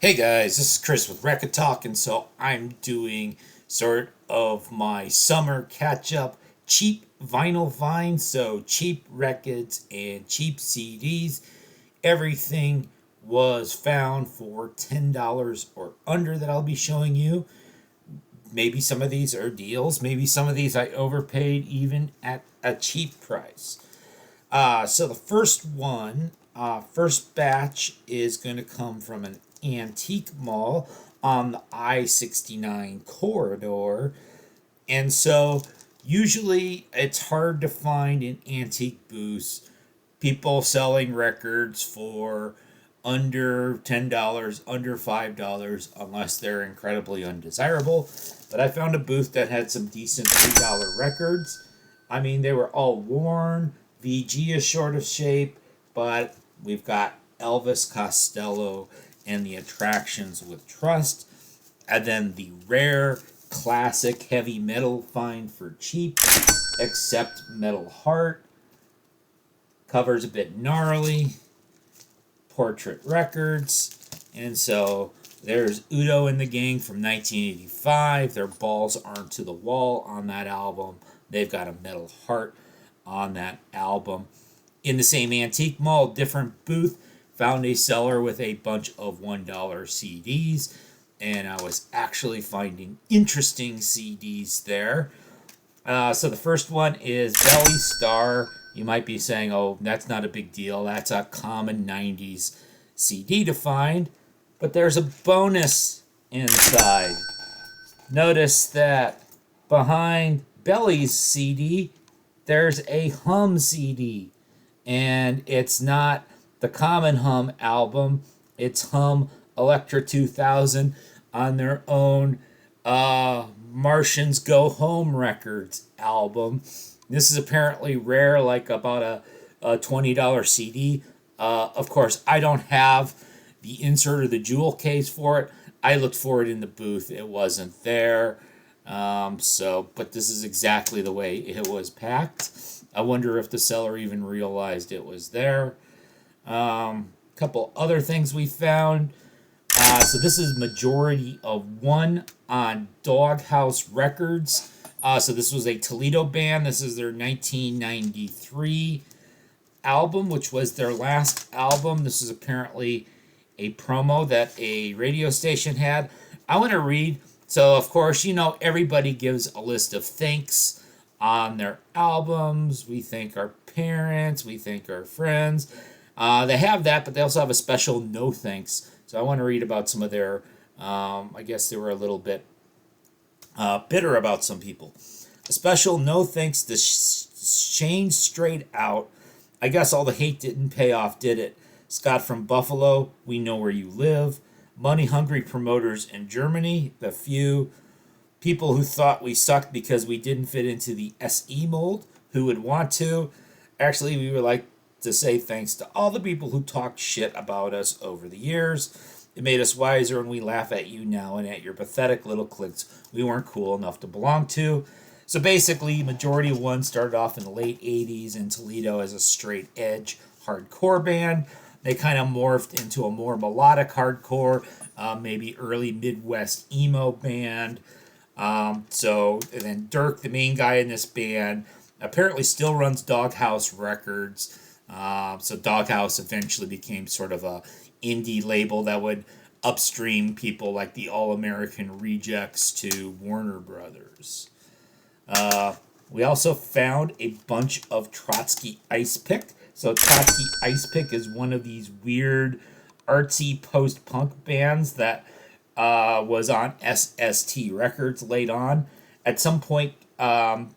Hey guys, this is Chris with Rekkid Talk, and so I'm doing sort of my summer catch up cheap vinyl finds. So cheap records and cheap CDs. Everything was found for $10 or under that I'll be showing you. Maybe some of these are deals, maybe some of these I overpaid even at a cheap price. So the first batch is going to come from an antique mall on the I-69 corridor. And so usually it's hard to find in antique booths people selling records for under $10, under $5, unless they're incredibly undesirable. But I found a booth that had some decent $3 records. I mean, they were all worn. VG is short of shape, but we've got Elvis Costello and the Attractions with Trust. And then the rare classic heavy metal find for cheap, except Metal Heart. Cover's a bit gnarly. Portrait Records. And so there's Udo and the Gang from 1985. Their balls aren't to the wall on that album. They've got a Metal Heart on that album. In the same antique mall, different booth, found a seller with a bunch of $1 CDs. And I was actually finding interesting CDs there. So the first one is Belly Star. You might be saying, oh, that's not a big deal. That's a common 90s CD to find. But there's a bonus inside. Notice that behind Belly's CD, there's a Hum CD. And it's not the common Hum album. It's Hum Electra 2000 on their own Martians Go Home Records album. This is apparently rare, like about a $20 CD. Of course, I don't have the insert or the jewel case for it. I looked for it in the booth. It wasn't there. But this is exactly the way it was packed. I wonder if the seller even realized it was there. Couple other things we found. So this is majority of one on Doghouse Records. So this was a Toledo band. This is their 1993 album, which was their last album. This is apparently a promo that a radio station had. I want to read. So, of course, everybody gives a list of thanks on their albums. We thank our parents. We thank our friends. They have that, but they also have a special no thanks. So I want to read about some of their, I guess they were a little bit bitter about some people. A special no thanks to Shane Straight Out. I guess all the hate didn't pay off, did it? Scott from Buffalo, we know where you live. Money hungry promoters in Germany, the few people who thought we sucked because we didn't fit into the SE mold, who would want to. Actually, we would like to say thanks to all the people who talked shit about us over the years. It made us wiser, and we laugh at you now and at your pathetic little cliques we weren't cool enough to belong to. So basically, Majority One started off in the late 80s in Toledo as a straight edge hardcore band. They kind of morphed into a more melodic hardcore, maybe early Midwest emo band. And then Dirk, the main guy in this band, apparently still runs Doghouse Records. So Doghouse eventually became sort of a indie label that would upstream people like the All American Rejects to Warner Brothers. We also found a bunch of Trotsky Ice Pick. So Trotsky Ice Pick is one of these weird artsy post-punk bands that was on SST Records late on. At some point, the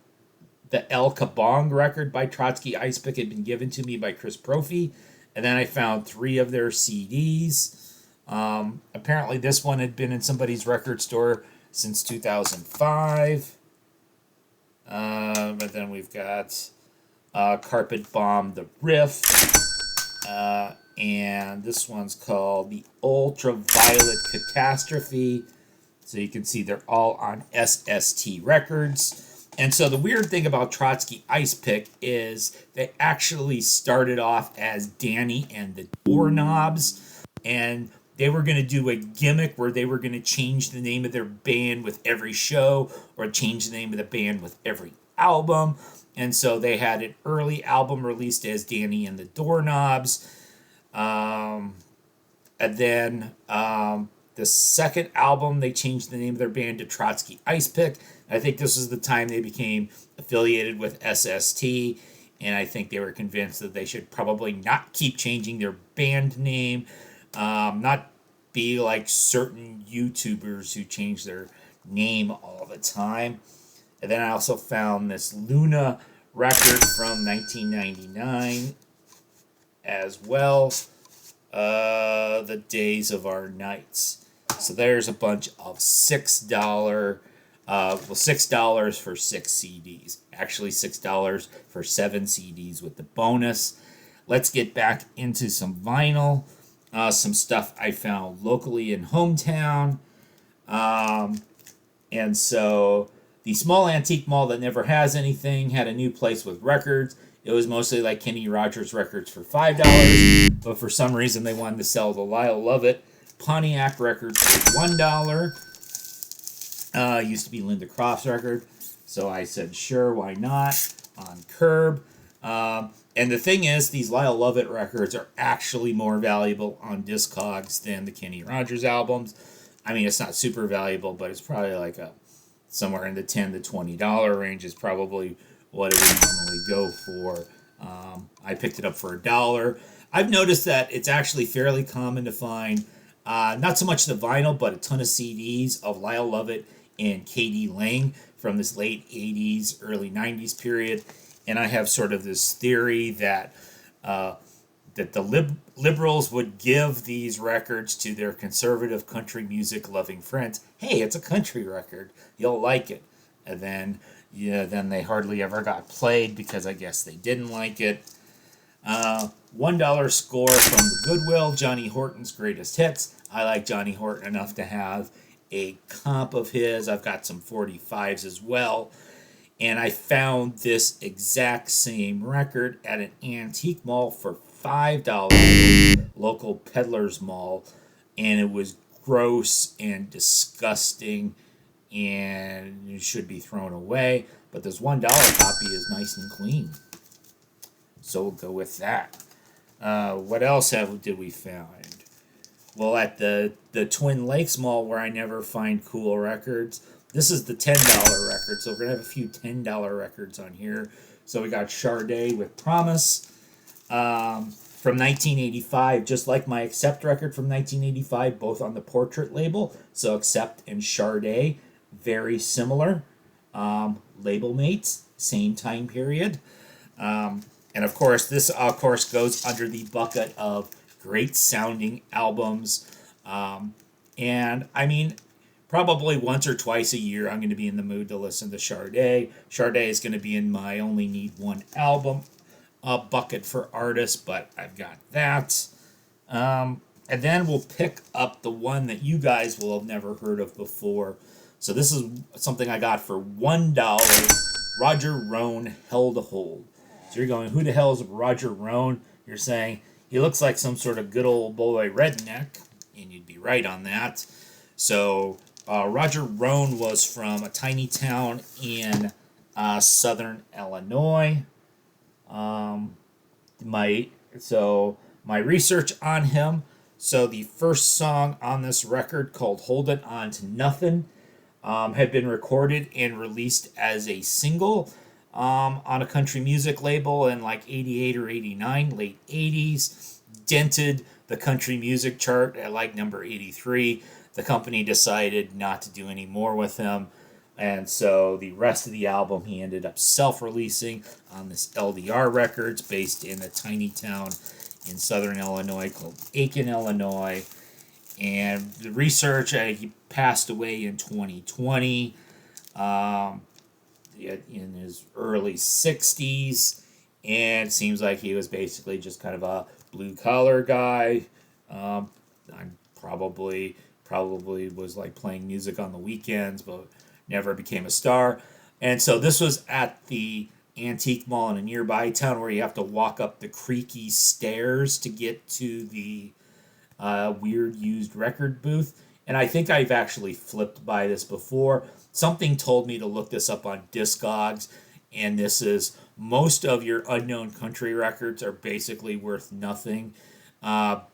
El Kabong record by Trotsky Ice Pick had been given to me by Chris Brophy, and then I found 3 of their CDs. Apparently this one had been in somebody's record store since 2005. But then we've got Carpet Bomb the Riff, and this one's called the Ultraviolet Catastrophe. So you can see they're all on SST Records. And so the weird thing about Trotsky Ice Pick is they actually started off as Danny and the Doorknobs, and they were going to do a gimmick where they were going to change the name of their band with every show or change the name of the band with every album. And so they had an early album released as Danny and the Doorknobs. Um, and then the second album, they changed the name of their band to Trotsky Ice Pick. I think this was the time they became affiliated with SST. And I think they were convinced that they should probably not keep changing their band name, not be like certain YouTubers who change their name all the time. And then I also found this Luna record from 1999 as well. The Days of Our Nights. So there's a bunch of $6 for 6 CDs. Actually, $6 for 7 CDs with the bonus. Let's get back into some vinyl. Some stuff I found locally in hometown. And so the small antique mall that never has anything had a new place with records. It was mostly like Kenny Rogers records for $5, but for some reason they wanted to sell the Lyle Lovett Pontiac records for $1. Used to be Linda Croft's record, so I said sure, why not, on Curb. And the thing is, these Lyle Lovett records are actually more valuable on Discogs than the Kenny Rogers albums. I mean, it's not super valuable, but it's probably like somewhere in the $10 to $20 range is probably what it would normally go for. I picked it up for $1. I've noticed that it's actually fairly common to find not so much the vinyl, but a ton of CDs of Lyle Lovett and K.D. Lang from this late 80s, early 90s period. And I have sort of this theory that the liberals would give these records to their conservative country music loving friends. Hey, it's a country record. You'll like it. And then they hardly ever got played because I guess they didn't like it. $1 score from the Goodwill, Johnny Horton's Greatest Hits. I like Johnny Horton enough to have a comp of his. I've got some 45s as well. And I found this exact same record at an antique mall for $5, local peddler's mall. And it was gross and disgusting and it should be thrown away. But this $1 copy is nice and clean. So we'll go with that. What else did we find? Well, at the Twin Lakes Mall, where I never find cool records, this is the $10 record. So we're going to have a few $10 records on here. So we got Sade with Promise from 1985, just like my Accept record from 1985, both on the Portrait label. So Accept and Sade, very similar. Label mates, same time period. And of course, this goes under the bucket of great sounding albums. And I mean, probably once or twice a year, I'm going to be in the mood to listen to Sade. Sade is going to be in my Only Need One album bucket for artists, but I've got that. And then we'll pick up the one that you guys will have never heard of before. So this is something I got for $1. Roger Roan, Hell to Hold. So you're going, who the hell is Roger Roan? You're saying, he looks like some sort of good old boy redneck. And you'd be right on that. So Roger Roan was from a tiny town in southern Illinois. My research on him. So the first song on this record, called Hold It On to Nothing, had been recorded and released as a single on a country music label in like 88 or 89, late 80s. Dented the country music chart at like number 83. The company decided not to do any more with him. And so the rest of the album he ended up self-releasing on this LDR Records, based in a tiny town in southern Illinois called Aiken, Illinois. And the research, he passed away in 2020 in his early 60s. And it seems like he was basically just kind of a blue-collar guy. I probably was like playing music on the weekends, but never became a star. And so this was at the antique mall in a nearby town where you have to walk up the creaky stairs to get to the weird used record booth. And I think I've actually flipped by this before. Something told me to look this up on Discogs, and this is most of your unknown country records are basically worth nothing.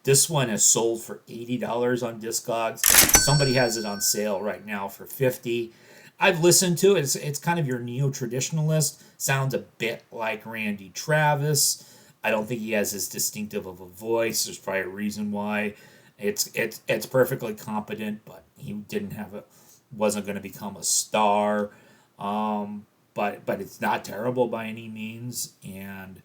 This one is sold for $80 on Discogs. Somebody has it on sale right now for $50. I've listened to it. It's kind of your neo-traditionalist. Sounds a bit like Randy Travis. I don't think he has as distinctive of a voice. There's probably a reason why. It's perfectly competent, but he didn't have a wasn't going to become a star. But it's not terrible by any means, and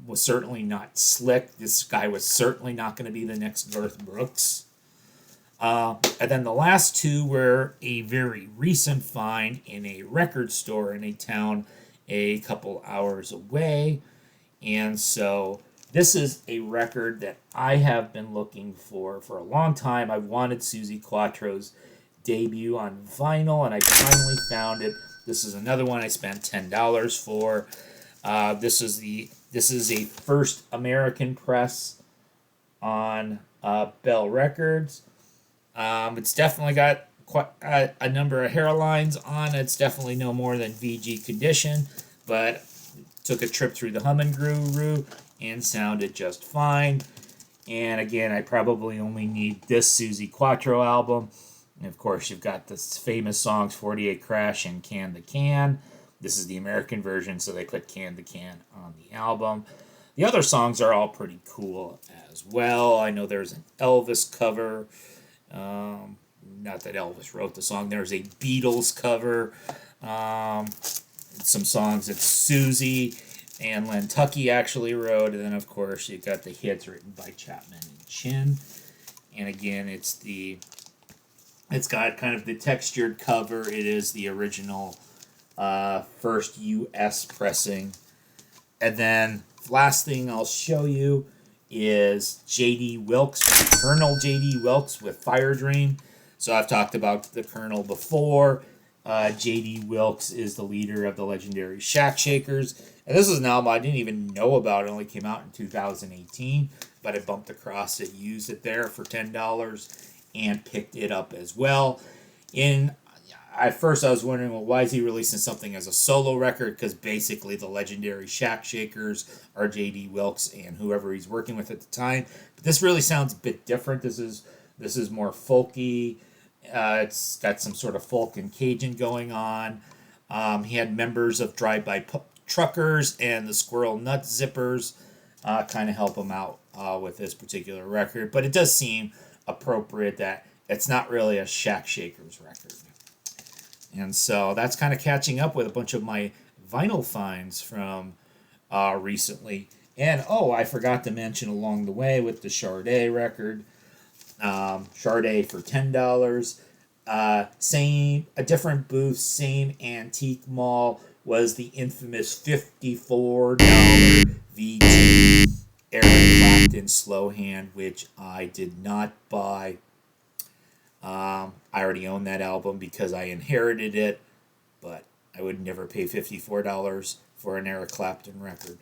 was certainly not slick. This guy was certainly not going to be the next Garth Brooks. And then the last two were a very recent find in a record store in a town a couple hours away. And so this is a record that I have been looking for a long time. I've wanted Suzi Quatro's debut on vinyl, and I finally found it. This is another one I spent $10 for. This is a first American press on Bell Records. It's definitely got quite a number of hairlines on it. It's definitely no more than VG condition, but took a trip through the Humming Guru and sounded just fine. And again, I probably only need this Suzi Quatro album. And of course, you've got this famous songs 48 Crash and Can the Can. This is the American version, so they put Can the Can on the album. The other songs are all pretty cool as well. I know there's an Elvis cover. Not that Elvis wrote the song. There's a Beatles cover. Some songs that Suzi and Len Tucky actually wrote. And then, of course, you've got the hits written by Chapman and Chin. And again, it's got kind of the textured cover. It is the original first U.S. pressing. And then last thing I'll show you is J.D. Wilkes, Colonel J.D. Wilkes with Fire Dream. So I've talked about the Colonel before. J.D. Wilkes is the leader of the legendary Shack Shakers. And this is an album I didn't even know about. It only came out in 2018. But I bumped across it, used it there for $10, and picked it up as well. At first I was wondering, well, why is he releasing something as a solo record? Because basically the legendary Shack Shakers are J.D. Wilkes and whoever he's working with at the time. But this really sounds a bit different. This is more folky. It's got some sort of folk and Cajun going on. He had members of Drive-By Truckers and the Squirrel Nut Zippers kind of help him out with this particular record. But it does seem appropriate that it's not really a Shack Shakers record. And so that's kind of catching up with a bunch of my vinyl finds from recently. And, I forgot to mention along the way with the Sade record. Sade for $10. A different booth, same antique mall, was the infamous $54 VG Eric Clapton Slow Hand, which I did not buy. I already own that album because I inherited it, but I would never pay $54 for an Eric Clapton record.